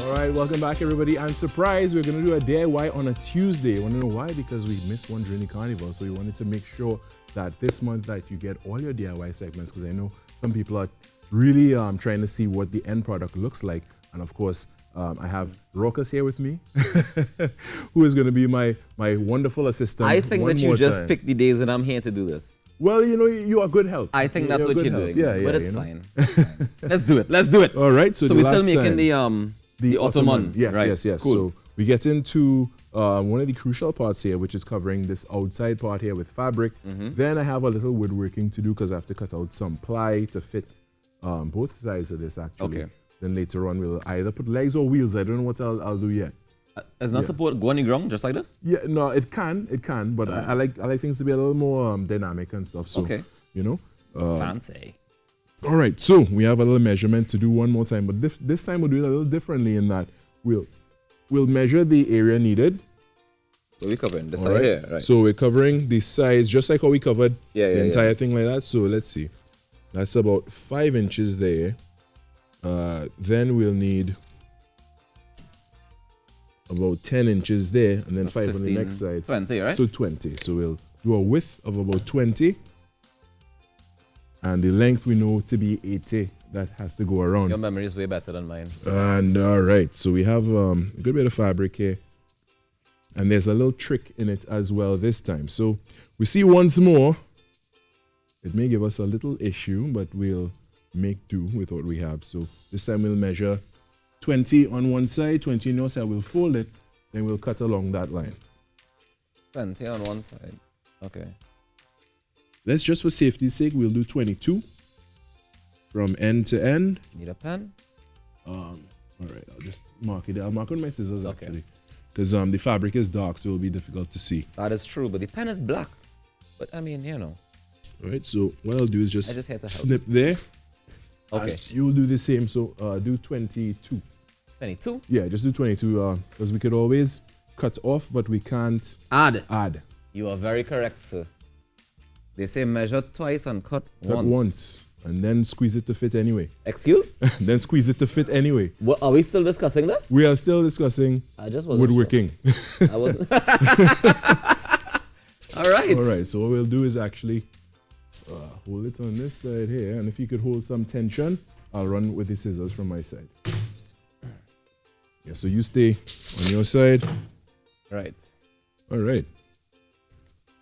All right, welcome back, everybody. I'm surprised we're going to do a DIY on a Tuesday. Want to know why? Because we missed one during the carnival, so we wanted to make sure that this month that you get all your DIY segments, because I know some people are really trying to see what the end product looks like. And of course, I have Raucus here with me, who is going to be my wonderful assistant. I think that you just picked the days that I'm here to do this. Well, you know, you are good help. I think that's what you're doing. Yeah, but it's fine. Let's do it. Let's do it. All right. So we're still making the Ottomon. Yes, right. yes. Cool. So we get into one of the crucial parts here, which is covering this outside part here with fabric. Then I have a little woodworking to do because I have to cut out some ply to fit both sides of this actually. Okay. Then later on we'll either put legs or wheels. I don't know what I'll do yet. It's not supposed to go on the ground just like this? Yeah, no, it can, but I like things to be a little more dynamic and stuff. So, you know. Fancy. All right, so we have a little measurement to do one more time, but this time we'll do it a little differently in that we'll measure the area needed. So we're covering the side here, right? So we're covering the size just like how we covered the entire thing like that. So let's see. That's about 5 inches there. Then we'll need about 10 inches there, and then that's 5 on the next side. 20, right? So 20. So we'll do a width of about 20. And the length we know to be 80. That has to go around. Your memory is way better than mine. And all right. So we have a good bit of fabric here. And there's a little trick in it as well this time. So we see once more. It may give us a little issue, but we'll make do with what we have. So this time we'll measure 20 on one side, 20 on the other side. We'll fold it, then we'll cut along that line. 20 on one side. Okay. Let's just for safety's sake, we'll do 22 from end to end. Need a pen? All right, I'll just mark it. I'll mark with my scissors actually, because the fabric is dark, so it'll be difficult to see. That is true, but the pen is black. But I mean, you know. All right, so what I'll do is just snip there. Okay. You'll do the same, so do 22. 22? Yeah, just do 22, because we could always cut off, but we can't add. You are very correct, sir. They say measure twice and cut once. And then squeeze it to fit anyway. Excuse? Then squeeze it to fit anyway. What, are we still discussing this? We are still discussing woodworking. Sure. I wasn't. All right. All right, so what we'll do is actually hold it on this side here, and if you could hold some tension, I'll run with the scissors from my side. Yeah, so you stay on your side. Right. All right.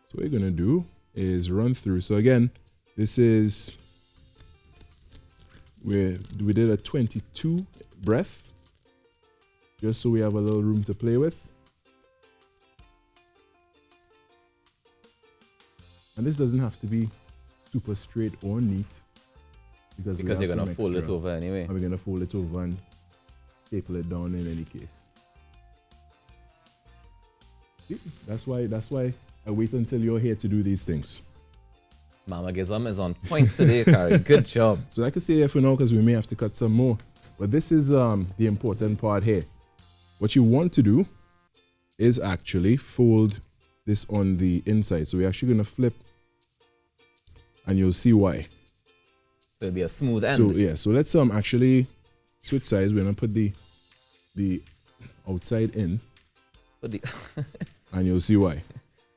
So what we're gonna do is run through. So again, this is where we did a 22 breadth, just so we have a little room to play with. And this doesn't have to be super straight or neat, because you're going to fold it over anyway. And we're going to fold it over and staple it down in any case. See? That's why I wait until you're here to do these things. Mama Gizam is on point today, Carrie. Good job. So I can stay here for now because we may have to cut some more. But this is the important part here. What you want to do is actually fold this on the inside. So we're actually going to flip, and you'll see why. It'll be a smooth end. So yeah, so let's actually switch sides. We're gonna put the outside in, and you'll see why.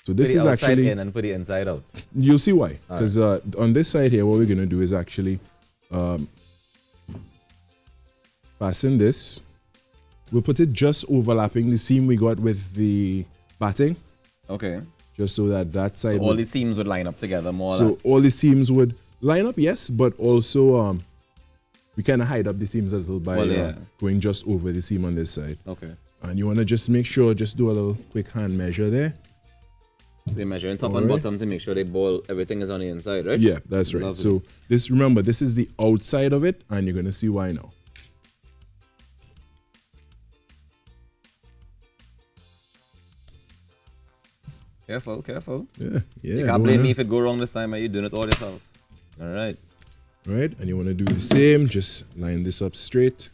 So this is actually in and put the inside out. You'll see why, because on this side here, what we're gonna do is actually fasten this. We'll put it just overlapping the seam we got with the batting. Okay. Just so that side. So all the seams would line up together more or less. So all the seams would line up, yes, but also we kind of hide up the seams a little by going just over the seam on this side. Okay. And you want to just make sure, just do a little quick hand measure there. So you're measuring top and bottom to make sure everything is on the inside, right? Yeah, that's right. Lovely. So remember, this is the outside of it, and you're going to see why now. Careful, careful. Yeah. You can't blame me if it go wrong this time. Are you doing it all yourself? All right. Right, and you want to do the same. Just line this up straight.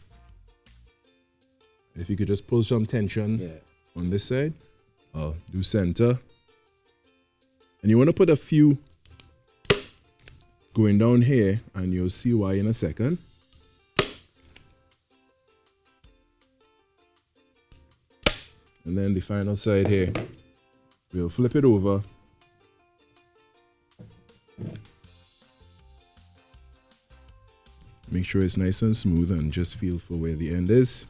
If you could just pull some tension on this side, I'll do center. And you want to put a few going down here, and you'll see why in a second. And then the final side here, we'll flip it over. Make sure it's nice and smooth and just feel for where the end is.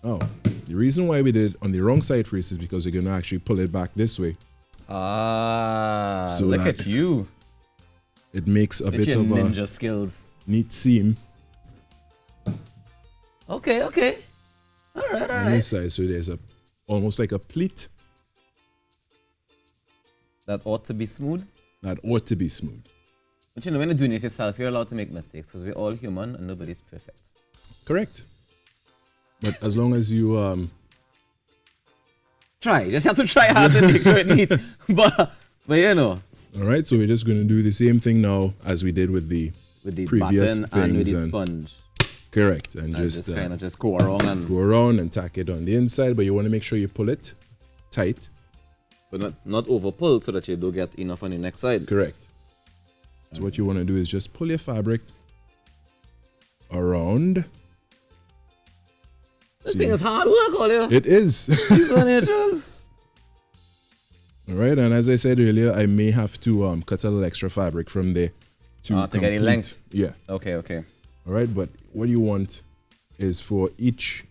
Oh, the reason why we did on the wrong side first is because we're going to actually pull it back this way. Ah, So look that at you. It makes a With bit your of ninja a skills. neat seam Okay. All right. on this side. So there's almost like a pleat. That ought to be smooth. That ought to be smooth. But you know, when you're doing it yourself, you're allowed to make mistakes because we're all human and nobody's perfect. Correct. But as long as you Try. Just have to try hard to make sure it neat. But you know. all right, so we're just going to do the same thing now as we did with the previous baton and with the things sponge. correct, and And just kind of just go around and go around and tack it on the inside. But you want to make sure you pull it tight. but not over pull so that you don't get enough on the next side. Correct. So what you want to do is just pull your fabric around. This thing is hard work, all you. It is. These are natures. All right, and as I said earlier, I may have to cut a little extra fabric from there to To get the length. Yeah. Okay. All right, but what you want is for each,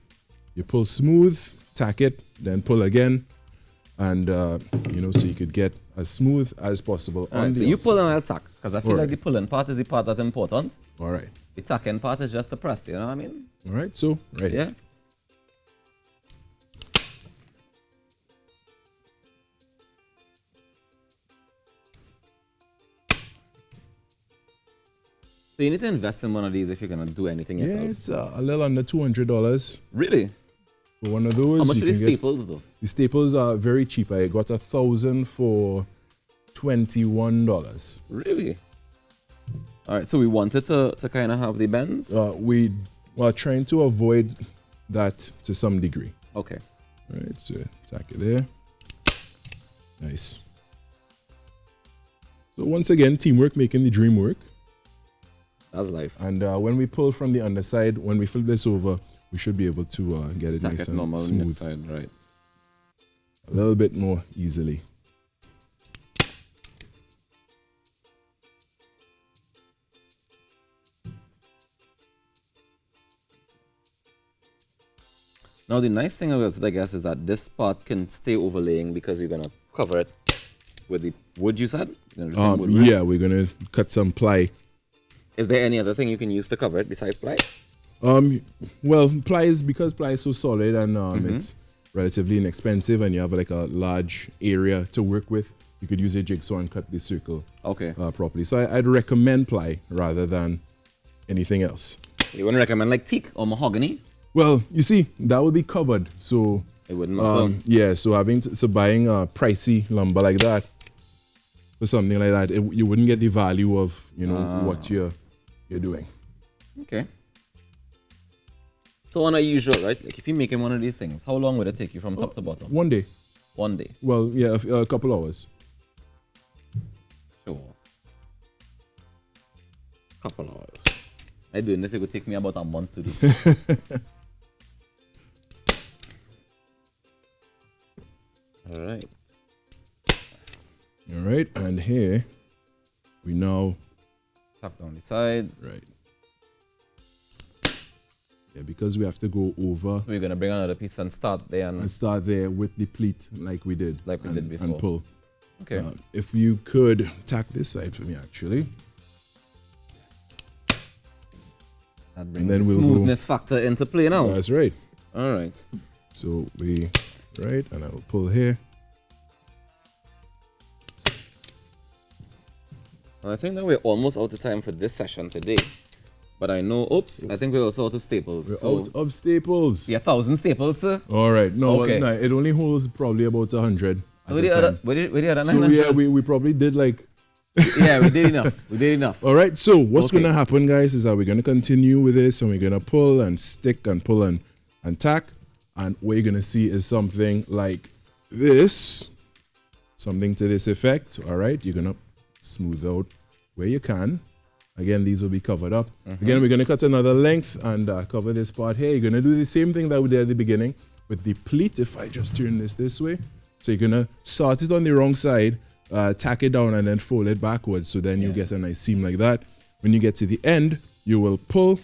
you pull smooth, tack it, then pull again, and so you could get as smooth as possible on Alright, the so you outside. pull and I'll tack because I feel like Alright. the pulling part is the part that's important. All right. The tacking part is just the press. You know what I mean? All right, so right here. Yeah. So you need to invest in one of these if you're gonna do anything Yeah, yourself. it's a little under $200 Really? for one of those. How much You are the can get- staples though? The staples are very cheap. I got 1,000 for $21. Really? All right. So we wanted to kind of have the bends. We are trying to avoid that to some degree. Okay. All right, so tack it there. Nice. So once again, teamwork making the dream work. That's life. And when we pull from the underside, when we flip this over, we should be able to get it Tack nice it and normal on smooth the side, right? a little bit more easily. Now the nice thing about it, I guess, is that this part can stay overlaying because you're gonna cover it with the wood you said. You know, the same wood, right? Yeah, we're gonna cut some ply. Is there any other thing you can use to cover it besides ply? Well, ply is because ply is so solid and Mm-hmm. it's relatively inexpensive, and you have like a large area to work with. You could use a jigsaw and cut the circle Okay. properly. So I'd recommend ply rather than anything else. You wouldn't recommend like teak or mahogany? Well, you see, that would be covered. So It wouldn't matter. yeah, so buying pricey lumber like that for something like that, you wouldn't get the value of what you're doing. Okay. So on a usual, right? Like if you're making one of these things, how long would it take you from top to bottom? One day. 1 day. Well, yeah, a couple hours. Sure. Couple hours. I doing this, it would take me about a month to do. All right. All right, and here we now Tap down the sides. right. Yeah, because we have to go over So we're gonna bring another piece and start there and and start there with the pleat like we did. Like we did before. And pull. okay. If you could tack this side for me, actually. That brings then the we'll go- smoothness factor into play now. That's right. All right. So right, and I will pull here. Well, I think that we're almost out of time for this session today. But I know, I think we're also out of staples. We're so out of staples. yeah, 1,000 staples, sir. All right. No, Okay. no, it only holds probably about 100. at Where a the other, time. where the other So 900? yeah, we probably did like. Yeah, we did enough. We did enough. All right. So what's Okay. gonna happen, guys, is that we're gonna continue with this, and we're gonna pull and stick and pull and tack, and what you're gonna see is something like this, something to this effect. All right. You're gonna smooth out where you can. Again, these will be covered up. Again, we're going to cut another length and cover this part here. You're going to do the same thing that we did at the beginning with the pleat. If I just turn this way. So you're going to start it on the wrong side, tack it down, and then fold it backwards. So then you get a nice seam like that. When you get to the end, you will pull,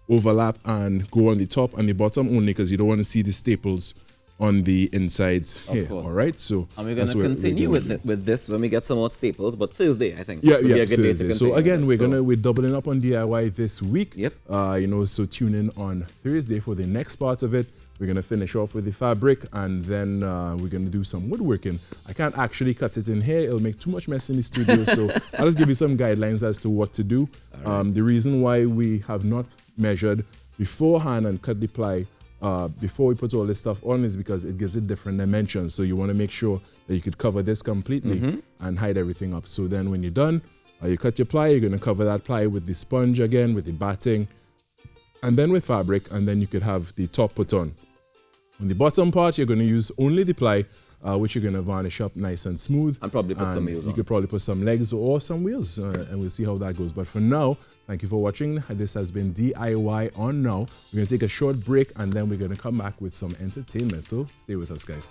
overlap, and go on the top and the bottom only because you don't want to see the staples on the insides here. All right, so and we're going to continue with this when we get some more staples, but Thursday, I think. Yeah, would be a good day to so again, we're doubling up on DIY this week. Yep. So tune in on Thursday for the next part of it. We're going to finish off with the fabric, and then we're going to do some woodworking. I can't actually cut it in here. It'll make too much mess in the studio, so I'll just give you some guidelines as to what to do. The reason why we have not measured beforehand and cut the ply before we put all this stuff on is because it gives it different dimensions. So you want to make sure that you could cover this completely and hide everything up. So then when you're done, you cut your ply, you're going to cover that ply with the sponge again, with the batting, and then with fabric, and then you could have the top put on. On the bottom part, you're going to use only the ply, which you're going to varnish up nice and smooth. And probably put some wheels on. You could probably put some legs or some wheels, and we'll see how that goes. But for now, thank you for watching. This has been DIY on Now. We're going to take a short break, and then we're going to come back with some entertainment. So stay with us, guys.